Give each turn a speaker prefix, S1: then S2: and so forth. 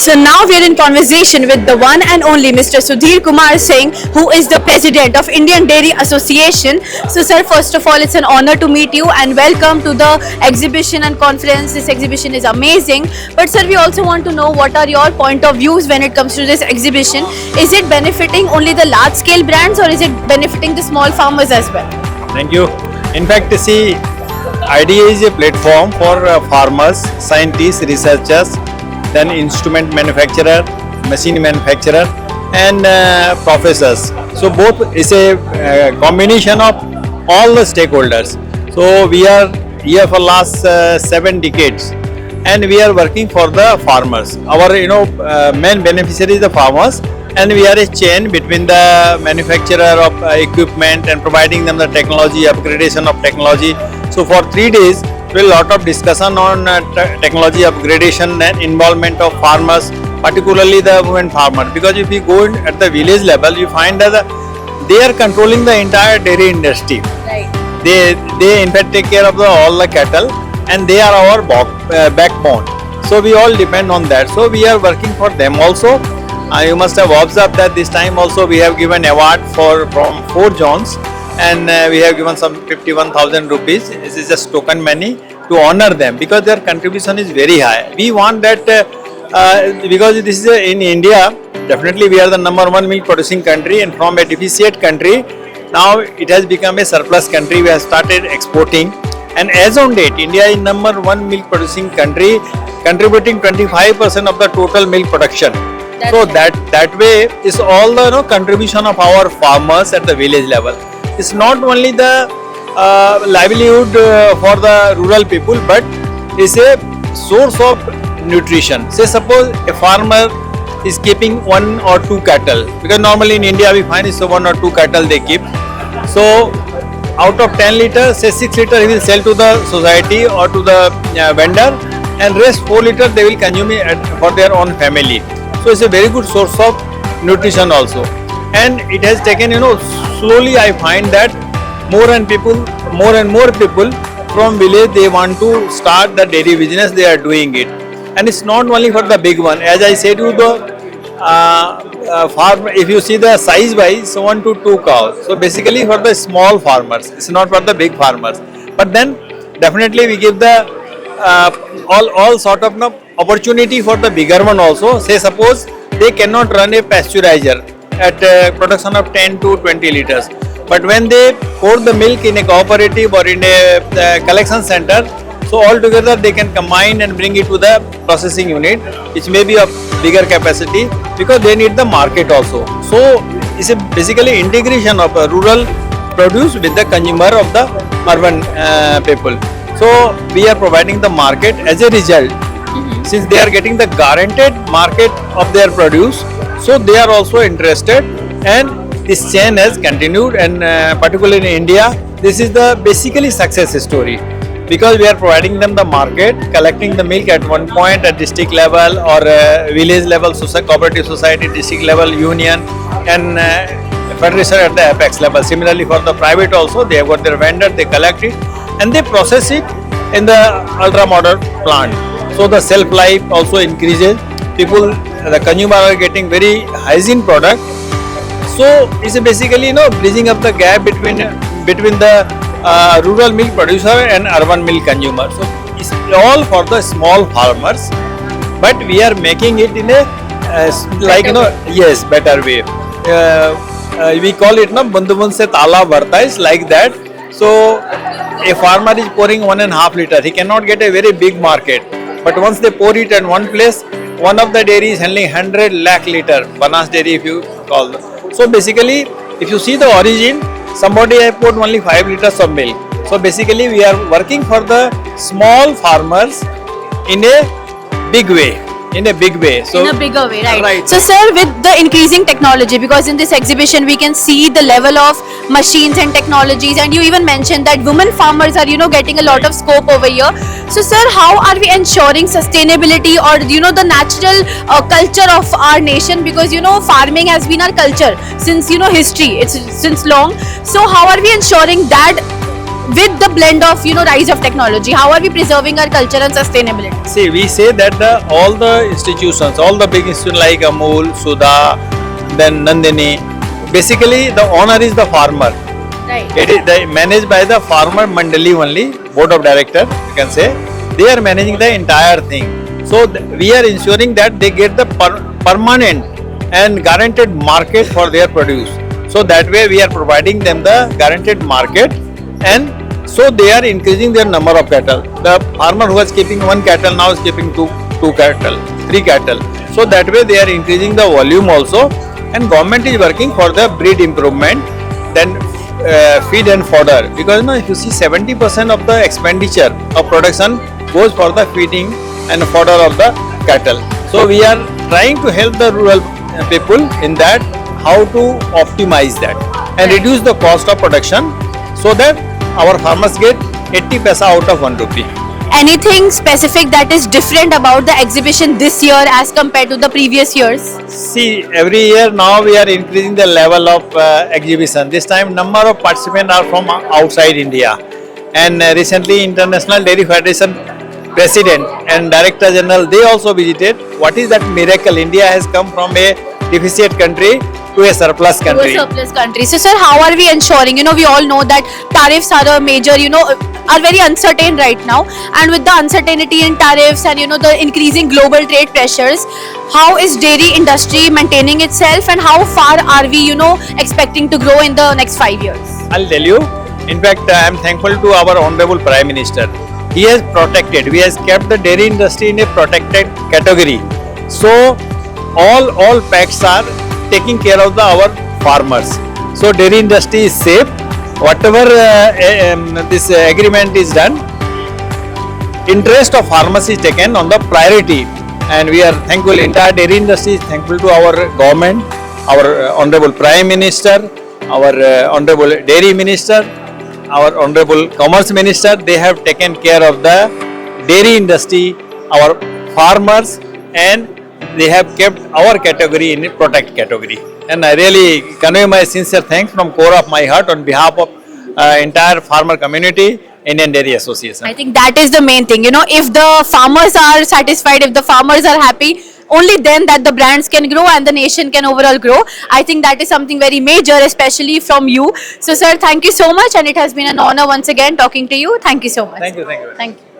S1: So now we are in conversation with the one and only Mr. Sudhir Kumar Singh, who is the president of Indian Dairy Association. So sir, first of all, it's an honor to meet you and welcome to the exhibition and conference. This exhibition is amazing. But sir, we also want to know what are your point of views when it comes to this exhibition. Is it benefiting only the large scale brands or is it benefiting the small farmers as well?
S2: Thank you. In fact, see, IDA is a platform for farmers, scientists, researchers, then instrument manufacturer, machine manufacturer, and professors. So both is a combination of all the stakeholders. So we are here for last 7 decades, and we are working for the farmers. Our main beneficiary is the farmers, and we are a chain between the manufacturer of equipment and providing them the technology, upgradation of technology. So for 3 days, there will a lot of discussion on technology upgradation and involvement of farmers, particularly the women farmer. Because if you go in at the village level, you find that they are controlling the entire dairy industry.
S1: Right.
S2: They in fact take care of all the cattle, and they are our backbone. So we all depend on that. So we are working for them also. You must have observed that this time also we have given award from 4 zones, and we have given some 51,000 rupees. This is just token money to honor them because their contribution is very high. We want that because this is in India, definitely we are the #1 milk producing country, and from a deficit country, now it has become a surplus country. We have started exporting, and as on date, India is #1 milk producing country, contributing 25% of the total milk production. So that way is all the contribution of our farmers at the village level. It's not only the livelihood for the rural people, but it's a source of nutrition. Say suppose a farmer is keeping 1 or 2 cattle, because normally in India we find it's 1 or 2 cattle they keep. So out of 10 liters, say 6 liters he will sell to the society or to the vendor, and rest 4 liters they will consume it for their own family. So it's a very good source of nutrition also, and it has taken slowly I find that more and more people from village, they want to start the dairy business. They are doing it, and it's not only for the big one. As I said, you the farm, if you see the size wise, 1 to 2 cows. So basically for the small farmers, it's not for the big farmers. But then definitely we give the all sort of opportunity for the bigger one also. Say suppose they cannot run a pasteurizer at production of 10 to 20 liters, but when they pour the milk in a cooperative or in a collection center, so altogether they can combine and bring it to the processing unit, which may be of bigger capacity, because they need the market also. So it's a basically integration of rural produce with the consumer of the urban people. So we are providing the market as a result. Since they are getting the guaranteed market of their produce, so they are also interested, and this chain has continued, and particularly in India, this is the basically success story, because we are providing them the market, collecting the milk at one point at district level or village level, cooperative society, district level, union, and federation at the apex level. Similarly for the private also, they have got their vendor, they collect it and they process it in the ultra modern plant. So the shelf life also increases. People, the consumer are getting very hygiene product. So it's basically bridging up the gap between the rural milk producer and urban milk consumer. So it's all for the small farmers, but we are making it in a yes, better way. We call it bundubund se tala varta, is like that. So a farmer is pouring 1.5 liter, he cannot get a very big market. But once they pour it at one place, one of the dairy is handling 100 lakh liter, Banas dairy if you call. So basically, if you see the origin, somebody has poured only 5 liters of milk. So basically, we are working for the small farmers in a big way. So
S1: in a bigger way, right?
S2: Right.
S1: So sir, with the increasing technology, because in this exhibition we can see the level of machines and technologies, and you even mentioned that women farmers are getting a lot of scope over here. So sir, how are we ensuring sustainability or the natural culture of our nation, because farming has been our culture since history, it's since long. So how are we ensuring that with the blend of rise of technology? How are we preserving our culture and sustainability?
S2: See, we say that all the institutions, all the big institutions like Amul, Sudha, then Nandini, basically the owner is the farmer.
S1: Right.
S2: It is managed by the farmer mandali only, board of director, you can say. They are managing the entire thing. So we are ensuring that they get the permanent and guaranteed market for their produce. So that way we are providing them the guaranteed market, and so they are increasing their number of cattle. The farmer who was keeping one cattle now is keeping two cattle, three cattle. So that way they are increasing the volume also, and government is working for the breed improvement, then feed and fodder, because if you see 70% of the expenditure of production goes for the feeding and fodder of the cattle. So we are trying to help the rural people in that, how to optimize that and reduce the cost of production, so that our farmers get 80 paisa out of 1 rupee.
S1: Anything specific that is different about the exhibition this year as compared to the previous years?
S2: See, every year now we are increasing the level of exhibition. This time number of participants are from outside India, and recently International Dairy Federation President and Director General, they also visited. What is that miracle? India has come from a deficit country to a surplus
S1: To
S2: country.
S1: a surplus country. So, sir, how are we ensuring? We all know that tariffs are a major, are very uncertain right now. And with the uncertainty in tariffs and the increasing global trade pressures, how is dairy industry maintaining itself, and how far are we, expecting to grow in the next 5 years?
S2: I'll tell you. In fact, I am thankful to our Honorable Prime Minister. He has kept the dairy industry in a protected category. So all pacts are taking care of our farmers. So dairy industry is safe. Whatever this agreement is done, interest of farmers is taken on the priority, and we are thankful. Entire dairy industry is thankful to our government, our Honorable Prime Minister, our Honorable Dairy Minister, our Honorable Commerce Minister. They have taken care of the dairy industry, our farmers, and they have kept our category in a protect category. And I really convey my sincere thanks from core of my heart on behalf of entire farmer community, Indian Dairy Association.
S1: I think that is the main thing. If the farmers are satisfied, if the farmers are happy, only then that the brands can grow and the nation can overall grow. I think that is something very major, especially from you. So, sir, thank you so much, and it has been an honor once again talking to you. Thank you so much.
S2: Thank you.
S1: Thank you.